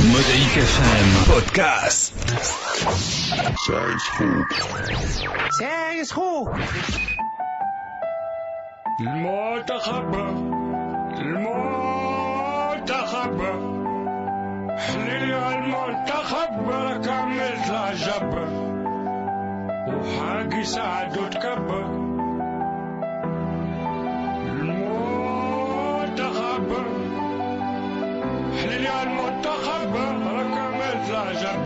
موديك FM بودكاست. سايس خوك المنتخب حليلي المنتخب كمل العجب وحاجي سعد وتكبر المنتخب حليلي المنتخب كمل العجب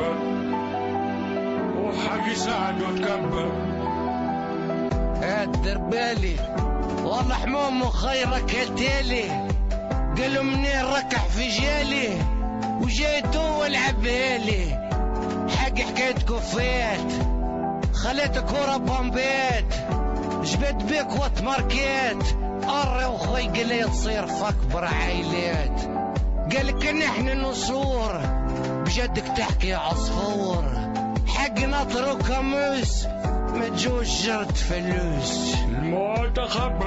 وحاجي سعد وتكبر الدربالي والله حموم خيرك هتالي قالوا منين ركح في جالي وجيتو والعبالي حق حكاية كوفيت خليت كورة بامبيت جبت بيك وتماركيت قري وخي قلي تصير فكبر عيلات قالك نحن نصور بجدك تحكي عصفور حق نطر وكاموس ما تجوش جرت فلوس المنتخب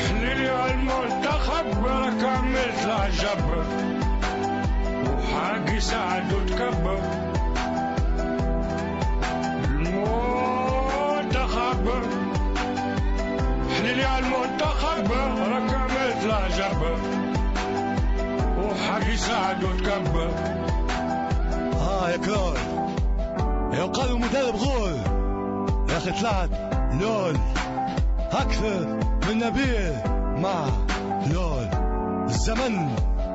حليلي المنتخب كملت العجب وحاجي سعد وتكبر المنتخب حليلي المنتخب كملت العجب وحاجي سعد وتكبر. يا كلول يا قالوا المدرب غول يا اخي طلعت لول اكثر من نبيل مع لول الزمن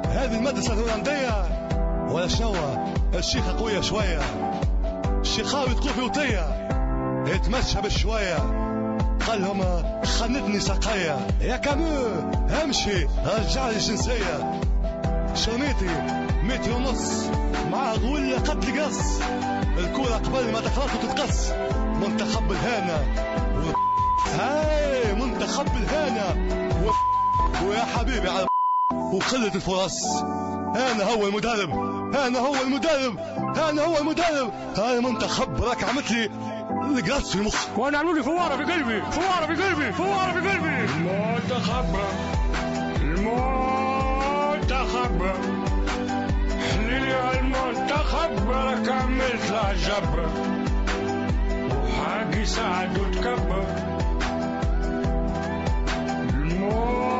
هذه المدرسة الهولندية ولا شنوة الشيخة قوية شوية الشيخاوي تقول في وطية يتمشى بشوية قال لهم خنتني ساقية يا كامو امشي رجع لي الجنسية شرميتي 2 ونص مع غول قتل قص الكورة قبل ما تخلط وتتقص منتخب الهانة هاي منتخب الهانة ويا حبيبي على وقلة الفرص أنا هو المدرب هاي منتخب راك عملت لي القراص في المخ وانا عملوا لي فوارة في قلبي المنتخب حليلي المنتخب كملت العجب وحاجي سعد وتكبر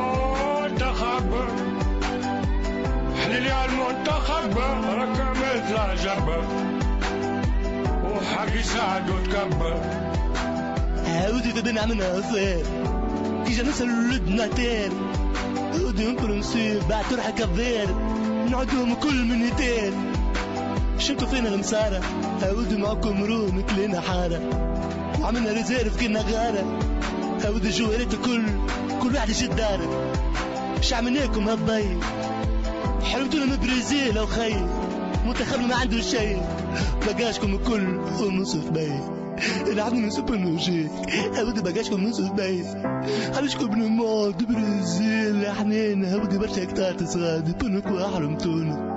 المنتخب حليلي المنتخب كملت العجب وحاجي سعد وتكبر. عاودي تبين عملنا أصير كي جا نسأل لدنا تير عاودي نكون نصير بعد تروح كبير نعدهم كل منيتين شفتوا فينا المسارة عاودي معكم روم كلنا حارة عملنا ريزيرف كنا غارة عاودي جوهرته كل واحد يشد داره مش عملناكم هالضي حرمتونا من برازيل او خي منتخبنا ما عنده شيء بقاشكم الكل ونصف باي العبنا من سوبر نوجيك عاودي بقاشكم نصف باي خليشكم بنموت برازيل يا حنين عاودي برشا كتار تصغاد بنكوا حرمتونا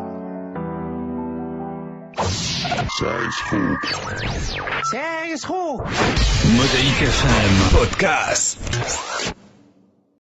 سايس خوك موديك FM بودكاست.